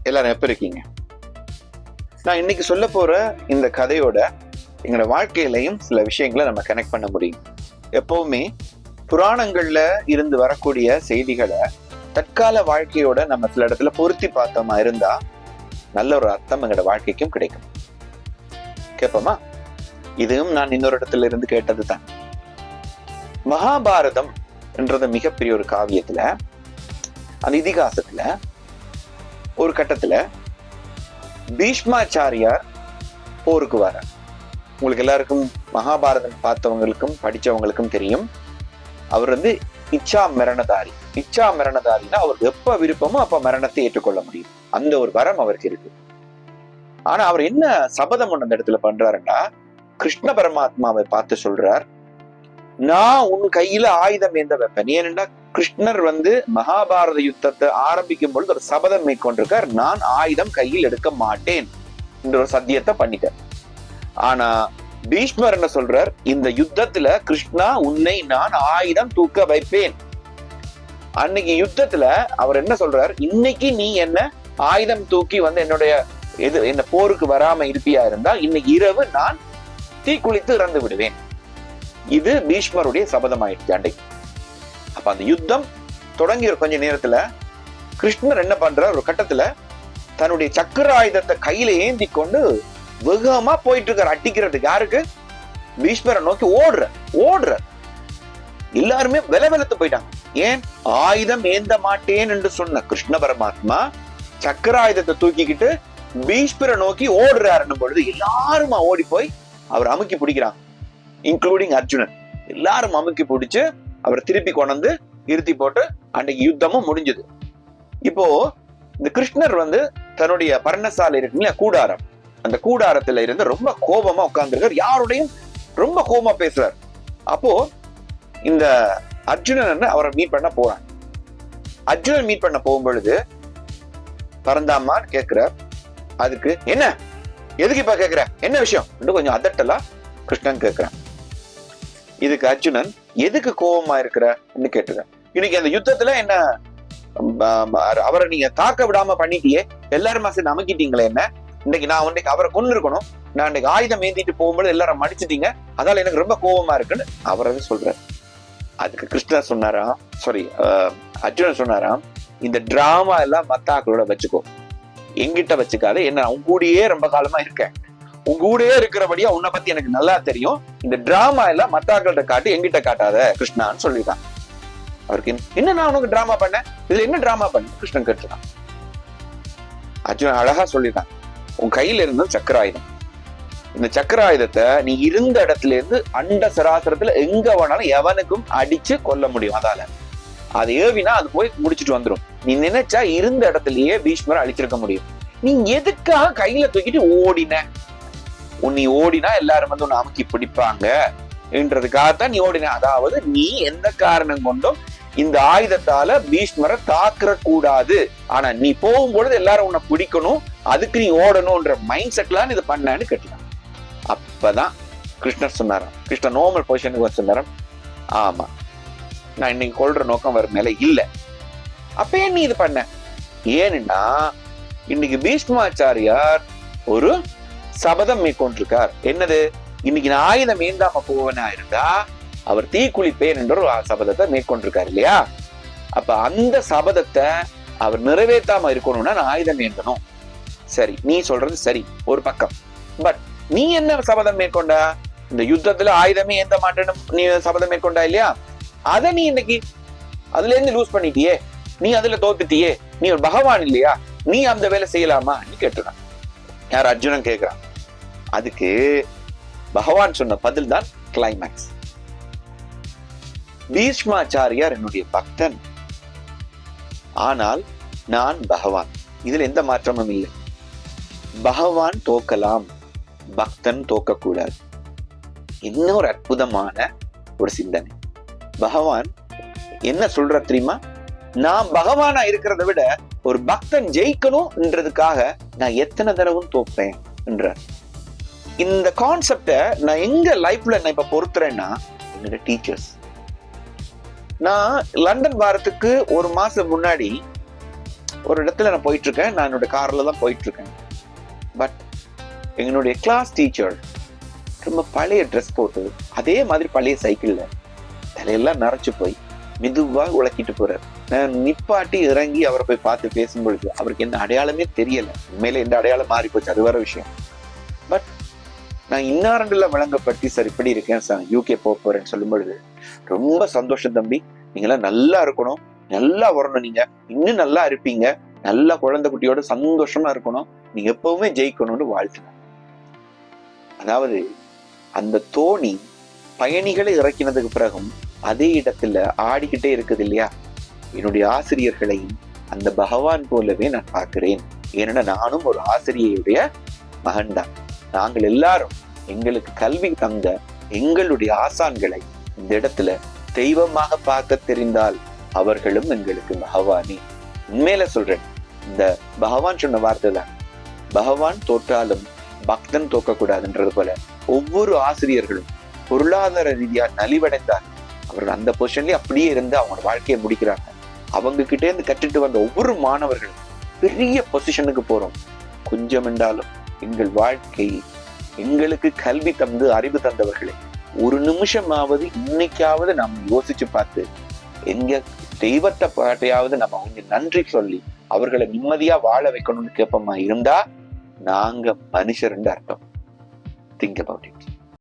எல்லாரும் எப்ப இருக்கீங்க? நான் இன்னைக்கு சொல்ல போற இந்த கதையோட எங்களோட வாழ்க்கையிலையும் சில விஷயங்களை நம்ம கனெக்ட் பண்ண முடியும். எப்பவுமே புராணங்கள்ல இருந்து வரக்கூடிய செய்திகளை தற்கால வாழ்க்கையோட நம்ம சில இடத்துல பொருத்தி பார்த்தோமா இருந்தா நல்ல ஒரு அர்த்தம் எங்களோட வாழ்க்கைக்கும் கிடைக்கும். கேட்போமா? இதுவும் நான் இன்னொரு இடத்துல இருந்து கேட்டது தான். மகாபாரதம் என்றது மிகப்பெரிய ஒரு காவியத்துல, அந்த இதிகாசத்துல ஒரு கட்டத்துல பீஷ்மாச்சாரியார் போருக்கு வர. உங்களுக்கு எல்லாருக்கும் மகாபாரதம் பார்த்தவங்களுக்கும் படிச்சவங்களுக்கும் தெரியும். அவர் இச்சா மரணதாரி. இச்சா மரணதாரின்னா அவருக்கு எப்ப விருப்பமோ அப்ப மரணத்தை ஏற்றுக்கொள்ள முடியும். அந்த ஒரு வரம் அவருக்கு இருக்கு. ஆனா அவர் என்ன சபதம் அந்த இடத்துல பண்றாருன்னா, கிருஷ்ண பரமாத்மாவை பார்த்து சொல்றார், நான் உன் கையில ஆயுதம் ஏந்த வைப்பேன். ஏனென்றா கிருஷ்ணர் மகாபாரத யுத்தத்தை ஆரம்பிக்கும் பொழுது ஒரு சபதம் மேற்கொண்டிருக்கார், நான் ஆயுதம் கையில் எடுக்க மாட்டேன் என்ற ஒரு சத்தியத்தை பண்ணிட்டார். ஆனா பீஷ்மர் என்ன சொல்றார், இந்த யுத்தத்துல கிருஷ்ணா உன்னை நான் ஆயுதம் தூக்க வைப்பேன். அன்னைக்கு யுத்தத்துல அவர் என்ன சொல்றார், இன்னைக்கு நீ என்ன ஆயுதம் தூக்கி என்னுடைய என்ன போருக்கு வராம இருப்பியா இருந்தால் இன்னைக்கு இரவு நான் தீக்குளித்து இறந்து விடுவேன். இது பீஷ்மருடைய சபதம் ஆயிடுச்சு அன்றைக்கு. அப்ப அந்த யுத்தம் தொடங்கிய கொஞ்ச நேரத்துல கிருஷ்ணர் என்ன பண்றார், ஒரு கட்டத்துல தன்னுடைய சக்கர ஆயுதத்தை கையில ஏந்தி கொண்டு வேகமா போயிட்டு இருக்கார் அட்டிக்கிறதுக்கு. யாருக்கு? பீஷ்மரை நோக்கி ஓடுற. எல்லாருமே வெலத்து போயிட்டாங்க. ஏன்? ஆயுதம் ஏந்த மாட்டேன் என்று சொன்ன கிருஷ்ண பரமாத்மா சக்கர ஆயுதத்தை தூக்கிக்கிட்டு பீஷ்மரை நோக்கி ஓடுறாருன்னும் பொழுது எல்லாரும் ஓடி போய் அவர் அமுக்கி பிடிக்கிறாங்க, இன்க்ளூடிங் அர்ஜுனன். எல்லாரும் அமுக்கி பிடிச்சு அவரை திருப்பி கொண்டு நிறுத்தி போட்டு அன்னைக்கு யுத்தமும் முடிஞ்சது. இப்போ இந்த கிருஷ்ணர் தன்னுடைய பர்ணசாலை இருக்கு இல்லையா, கூடாரம், அந்த கூடாரத்துல இருந்து ரொம்ப கோபமா உட்கார்ந்துருக்கார். யாரோடையும் ரொம்ப கோபமா பேசுறார். அப்போ இந்த அர்ஜுனன் அவரை மீட் பண்ண போறான். அர்ஜுனன் மீட் பண்ண போகும் பொழுது பரந்தாமான்னு கேட்கிறார். அதுக்கு என்ன, எதுக்கு இப்ப கேட்கிற, என்ன விஷயம் கொஞ்சம் அதட்டலா கிருஷ்ணன் கேட்கிறான். இதுக்கு அர்ஜுனன், எதுக்கு கோபமா இருக்கிற கேட்டுக்க, இன்னைக்கு அந்த யுத்தத்துல என்ன அவரை நீங்க தாக்க விடாம பண்ணிட்டியே, எல்லாரும் சேர்ந்து அமுக்கிட்டீங்களே என்ன, இன்னைக்கு நான் அவரை கொண்டு இருக்கணும், நான் இன்னைக்கு ஆயுதம் ஏந்திட்டு போகும்போது எல்லாரும் மடிச்சிட்டீங்க, அதால எனக்கு ரொம்ப கோபமா இருக்குன்னு அவரை சொல்றாரு. அதுக்கு கிருஷ்ணர் சொன்னாராம், அர்ஜுனன் சொன்னாராம், இந்த டிராமா எல்லாம் மத்தாக்களோட வச்சுக்கோ, எங்கிட்ட வச்சுக்காத, என்ன உன் கூடயே ரொம்ப காலமா இருக்கேன், உங்க கூடயே இருக்கிறபடியா உன்னை பத்தி எனக்கு நல்லா தெரியும், இந்த டிராமா எல்லாம் மத்தாக்கள்கிட்ட காட்டு, எங்கிட்ட காட்டாத கிருஷ்ணான்னு சொல்லிட்டான். அவருக்கு என்ன, நான் உனக்கு டிராமா பண்ணேன், இதுல என்ன டிராமா பண்ண கிருஷ்ணன் கேட்டுருக்கான். அர்ஜுனன் அழகா சொல்லிட்டான், உன் கையில இருந்த சக்கராயுதம், இந்த சக்கராயுதத்தை நீ இருந்த இடத்துல இருந்து அண்ட சராசரத்துல எங்க வேணாலும் எவனுக்கும் அடிச்சு கொல்ல முடியும். அதால அது ஏவினா அது போய் முடிச்சுட்டு வந்துடும். நீ நினைச்சா இருந்த இடத்துலயே பீஷ்மரை அழிச்சிருக்க முடியும். நீ எதுக்காக கையில தூக்கிட்டு ஓடின? நீ ஓடினா எல்லாரும் உன்னை அமுக்கி பிடிப்பாங்க என்றதுக்காகத்தான் நீ ஓடின. அதாவது நீ எந்த காரணம் கொண்டும் இந்த ஆயுதத்தால பீஷ்மரை தாக்குற கூடாது, ஆனா நீ போகும்பொழுது எல்லாரும் உன்னை பிடிக்கணும், அதுக்கு நீ ஓடணும்ன்ற மைண்ட் செட்லாம் இதை பண்ணான்னு கேட்டுட்டான். அப்பதான் கிருஷ்ணர் சொன்னாராம், கிருஷ்ணர் நார்மல் பொசிஷனுக்கு சொன்னாராம், ஆமா நான் இன்னைக்கு கொள்ற நோக்கம் வர மேல இல்ல. அப்ப ஏன் நீ இது பண்ண? ஏன்னா இன்னைக்கு பீஷ்மாச்சாரியார் ஒரு சபதம் மேற்கொண்டிருக்கார். என்னது? இன்னைக்கு நான் ஆயுதம் ஏந்தாம போவனா இருந்தா அவர் தீக்குளிப்பேன் என்ற ஒரு சபதத்தை மேற்கொண்டிருக்காரு இல்லையா? அப்ப அந்த சபதத்தை அவர் நிறைவேற்றாம இருக்கணும்னா நான் ஆயுதம் ஏந்தணும். சரி, நீ சொல்றது சரி ஒரு பக்கம். பட் நீ என்ன சபதம் மேற்கொண்டா? இந்த யுத்தத்துல ஆயுதமே ஏந்த மாட்டேன்னு நீ சபதம் மேற்கொண்டா இல்லையா? அதை நீ இன்னைக்கு அதுல இருந்து லூஸ் பண்ணிட்டியே, நீ அதுல தோத்துட்டியே, நீ ஒரு பகவான் இல்லையா, நீ அந்த வேலை செய்யலாமா நீ கேட்டுறான். யார்? அர்ஜுனன் கேட்கிறான். அதுக்கு பகவான் சொன்ன பதில் தான் கிளைமேக்ஸ். பீஷ்மாச்சாரியார் என்னுடைய பக்தன், ஆனால் நான் பகவான், இதுல எந்த மாற்றமும் இல்லை. பகவான் தோக்கலாம், பக்தன் தோக்க கூடாது. இன்னொரு அற்புதமான ஒரு சிந்தனை. பகவான் என்ன சொல்ற தெரியுமா? நான் பகவானா இருக்கிறத விட ஒரு பக்தன் ஜெயிக்கணும்ன்றதுக்காக நான் எத்தனை தடவும் தோப்பேன் என்ற இந்த கான்செப்ட நான் எங்க லைஃப்ல நான் இப்ப பொறுத்துறேன்னா, என்னோட டீச்சர்ஸ். நான் லண்டன் வாரத்துக்கு ஒரு மாசம் முன்னாடி ஒரு இடத்துல நான் போயிட்டு இருக்கேன், நான் என்னோட கார்ல தான் போயிட்டு இருக்கேன். பட் எங்களுடைய கிளாஸ் டீச்சர் ரொம்ப பழைய ட்ரெஸ் போட்டு அதே மாதிரி பழைய சைக்கிள்ல தலையெல்லாம் நரைச்சு போய் மெதுவா உழக்கிட்டு போறாரு. நான் நிப்பாட்டி இறங்கி அவரை போய் பார்த்து பேசும்பொழுது அவருக்கு என்ன அடையாளமே தெரியல. உண்மையில எந்த அடையாளம் மாறி போச்சு, அது வேற விஷயம். பட் நான் இன்னாரண்டுல விளங்கப்பட்டு சார் இப்படி இருக்கேன் சார், யூகே போறேன்னு சொல்லும் பொழுது ரொம்ப சந்தோஷம் தம்பி, நீங்களாம் நல்லா இருக்கணும், நல்லா வரணும், நீங்க இன்னும் நல்லா இருப்பீங்க, நல்லா குழந்தை குட்டியோட சந்தோஷமா இருக்கணும், நீங்க எப்பவுமே ஜெயிக்கணும்னு வாழ்த்துனேன். அதாவது அந்த தோணி பயணிகளை இறக்கினதுக்கு பிறகும் அதே இடத்துல ஆடிக்கிட்டே இருக்குது இல்லையா? என்னுடைய ஆசிரியர்களையும் அந்த பகவான் போலவே நான் பார்க்கிறேன். ஏன்னா நானும் ஒரு ஆசிரியருடைய மகன் தான். நாங்கள் எல்லாரும் எங்களுக்கு கல்வி தந்த எங்களுடைய ஆசான்களை இந்த இடத்துல தெய்வமாக பார்க்க தெரிந்தால் அவர்களும் எங்களுக்கு பகவானே. உண்மையில சொல்றேன், இந்த பகவான் சொன்ன வார்த்தை தான், பகவான் தோற்றாலும் பக்தன் தோக்கக்கூடாதுன்றது போல ஒவ்வொரு ஆசிரியர்களும் பொருளாதார ரீதியா நலிவடைந்தார், அவர்கள் அந்த பொசிஷன்லயே அப்படியே இருந்து அவங்க வாழ்க்கையை முடிக்கிறாங்க. அவங்க கிட்டே இருந்து கற்றுட்டு வந்த ஒவ்வொரு மாணவர்களும் பெரிய பொசிஷனுக்கு போறோம். கொஞ்சம் என்றாலும் எங்கள் வாழ்க்கை, எங்களுக்கு கல்வி தந்து அறிவு தந்தவர்களை ஒரு நிமிஷமாவது இன்னைக்காவது நாம் யோசிச்சு பார்த்து எங்க தெய்வத்தை பாட்டையாவது நம்ம கொஞ்சம் நன்றி சொல்லி அவர்களை நிம்மதியா வாழ வைக்கணும்னு கேட்போமா இருந்தா நாங்க மனுஷர் அர்த்தம். Think about it.